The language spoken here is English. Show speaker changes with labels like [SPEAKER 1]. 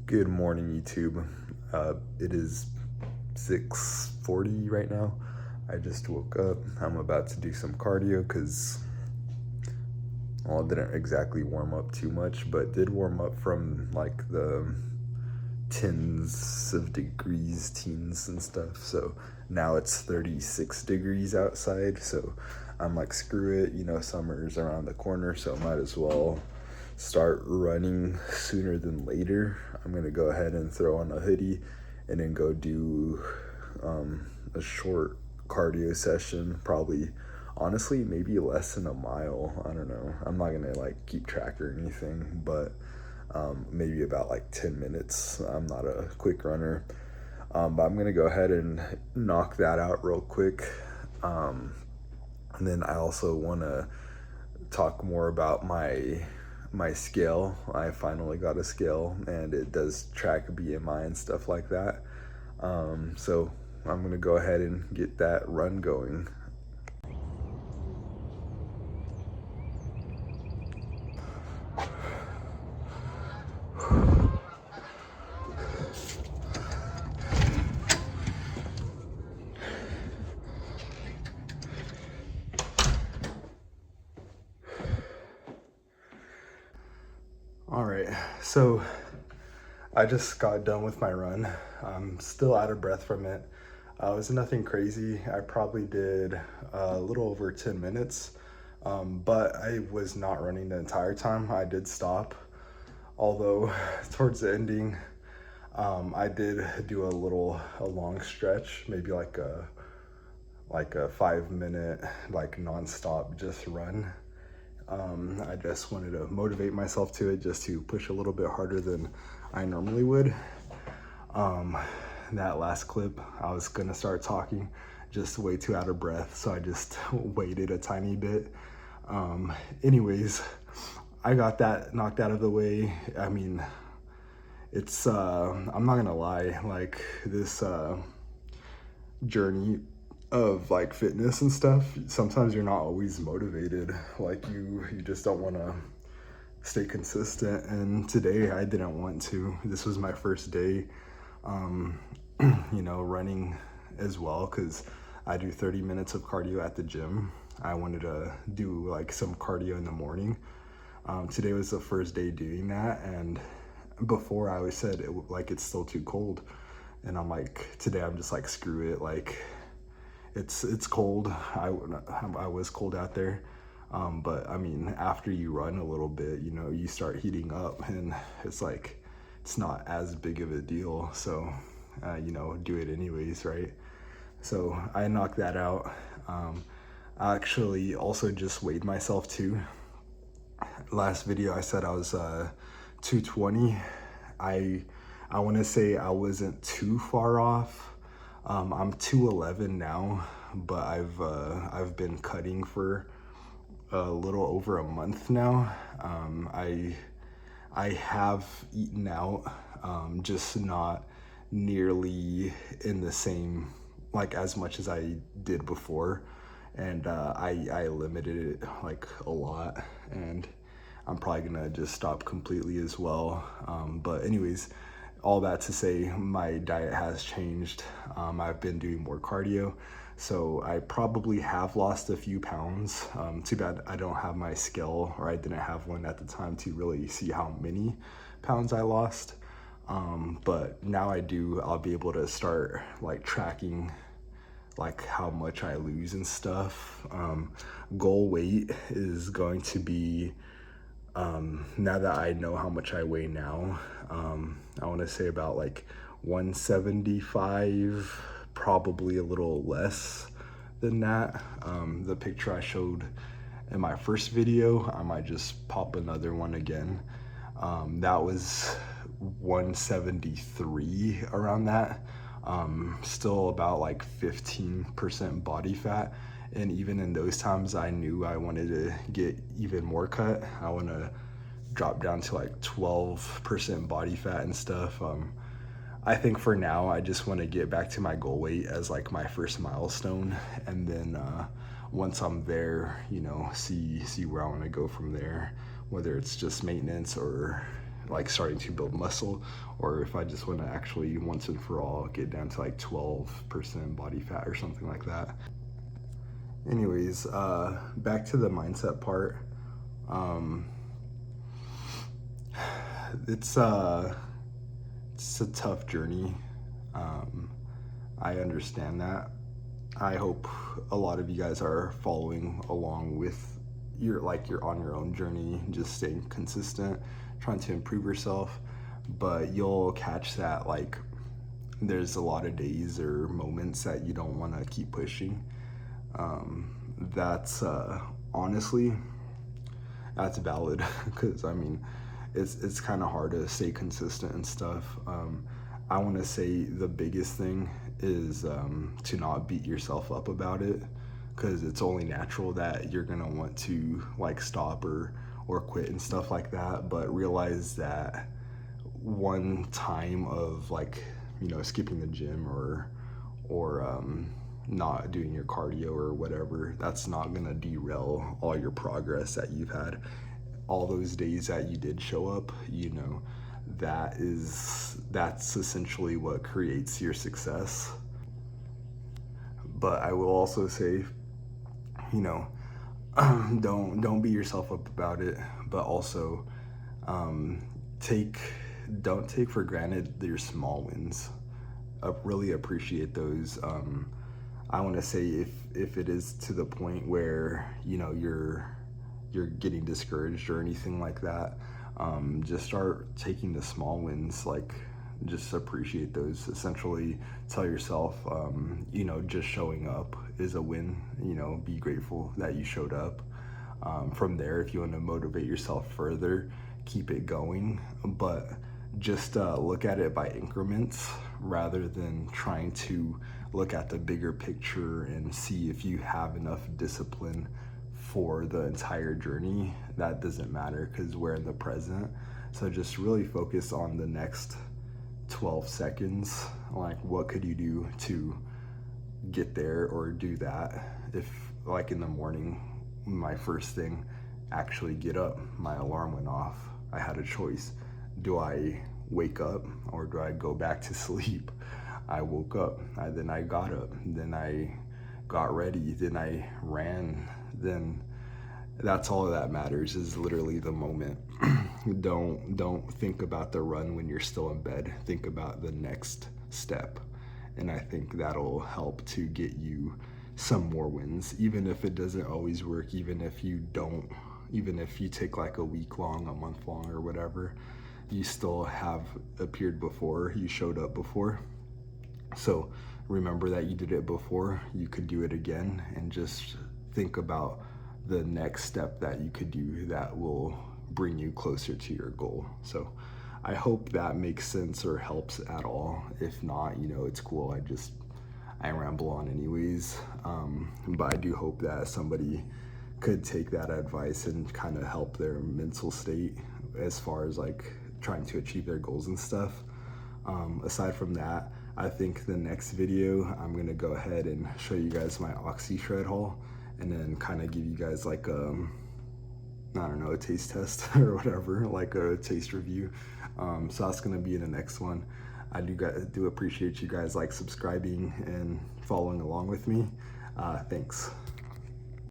[SPEAKER 1] Good morning, YouTube. It is 6:40 right now. I just woke up. I'm about to do some cardio because, well, I didn't exactly warm up too much, but did warm up from like the tens of degrees, teens and stuff. So now it's 36 degrees outside. So I'm like, screw it. Summer's around the corner, so might as well start running sooner than later. I'm gonna go ahead and throw on a hoodie and then go do a short cardio session, probably, honestly, maybe less than a mile. I don't know, I'm not gonna like keep track or anything, but maybe about like 10 minutes. I'm not a quick runner, but I'm gonna go ahead and knock that out real quick. And then I also want to talk more about my scale. I finally got a scale and it does track BMI and stuff like that. So I'm gonna go ahead and get that run going. All right, so I just got done with my run. I'm still out of breath from it. It was nothing crazy. I probably did a little over 10 minutes, but I was not running the entire time. I did stop, although towards the ending, I did do a long stretch, maybe like a 5 minute, like nonstop just run. I just wanted to motivate myself to it, just to push a little bit harder than I normally would. That last clip, I was gonna start talking, just way too out of breath, so I just waited a tiny bit. Anyways, I got that knocked out of the way. I mean, it's, I'm not gonna lie, like this journey of like fitness and stuff, sometimes you're not always motivated. Like you just don't want to stay consistent, and today I didn't want to. This was my first day running as well, because I do 30 minutes of cardio at the gym. I wanted to do like some cardio in the morning. Today was the first day doing that, and before I always said it's still too cold, and I'm like, today I'm just like, screw it, like it's cold. I was cold out there, but I mean, after you run a little bit, you start heating up, and it's like, it's not as big of a deal. So, do it anyways, right? So I knocked that out. I actually also just weighed myself too. Last video I said I was 220. I want to say I wasn't too far off. I'm 211 now, but I've been cutting for a little over a month now. I have eaten out, just not nearly in the same, like as much as I did before, and I limited it like a lot, and I'm probably gonna just stop completely as well. But anyways, all that to say, my diet has changed. I've been doing more cardio, so I probably have lost a few pounds. Too bad I don't have my scale, or I didn't have one at the time to really see how many pounds I lost. But now I do. I'll be able to start like tracking like how much I lose and stuff. Goal weight is going to be, now that I know how much I weigh now, I want to say about like 175, probably a little less than that. The picture I showed in my first video, I might just pop another one again. That was 173, around that. Still about like 15% body fat. And even in those times, I knew I wanted to get even more cut. I want to drop down to like 12% body fat and stuff. I think for now, I just want to get back to my goal weight as like my first milestone. And then once I'm there, see where I want to go from there, whether it's just maintenance or like starting to build muscle, or if I just want to actually once and for all get down to like 12% body fat or something like that. Anyways, back to the mindset part. It's a tough journey. I understand that. I hope a lot of you guys are following along with you're on your own journey, just staying consistent, trying to improve yourself. But you'll catch that like there's a lot of days or moments that you don't want to keep pushing. That's honestly, that's valid, because I mean it's kind of hard to stay consistent and stuff. I want to say the biggest thing is to not beat yourself up about it, because it's only natural that you're gonna want to like stop or quit and stuff like that. But realize that one time of like, you know, skipping the gym or not doing your cardio or whatever, that's not gonna derail all your progress that you've had. All those days that you did show up, you know, that's essentially what creates your success. But I will also say, you know, don't beat yourself up about it, but also don't take for granted your small wins. Really appreciate those. I want to say if it is to the point where, you know, you're getting discouraged or anything like that, just start taking the small wins. Like, just appreciate those. Essentially tell yourself, you know, just showing up is a win. You know, be grateful that you showed up. From there, if you want to motivate yourself further, keep it going, but just look at it by increments rather than trying to look at the bigger picture and see if you have enough discipline for the entire journey. That doesn't matter, because we're in the present. So just really focus on the next 12 seconds. Like, what could you do to get there or do that? If like in the morning, my first thing, actually get up, my alarm went off, I had a choice. Do I wake up or do I go back to sleep? I woke up, then I got up, then I got ready, then I ran. Then that's all that matters, is literally the moment. Don't think about the run when you're still in bed. Think about the next step. And I think that'll help to get you some more wins, even if it doesn't always work, even if you take like a week long, a month long, or whatever, you still have appeared before, you showed up before. So remember that you did it before, you could do it again, and just think about the next step that you could do that will bring you closer to your goal. So I hope that makes sense or helps at all. If not, you know, it's cool. I ramble on anyways. But I do hope that somebody could take that advice and kind of help their mental state as far as like trying to achieve their goals and stuff. Aside from that, I think the next video, I'm gonna go ahead and show you guys my Oxy Shred haul, and then kind of give you guys like I don't know, a taste test or whatever, like a taste review. So that's gonna be in the next one. I do appreciate you guys like subscribing and following along with me. Thanks.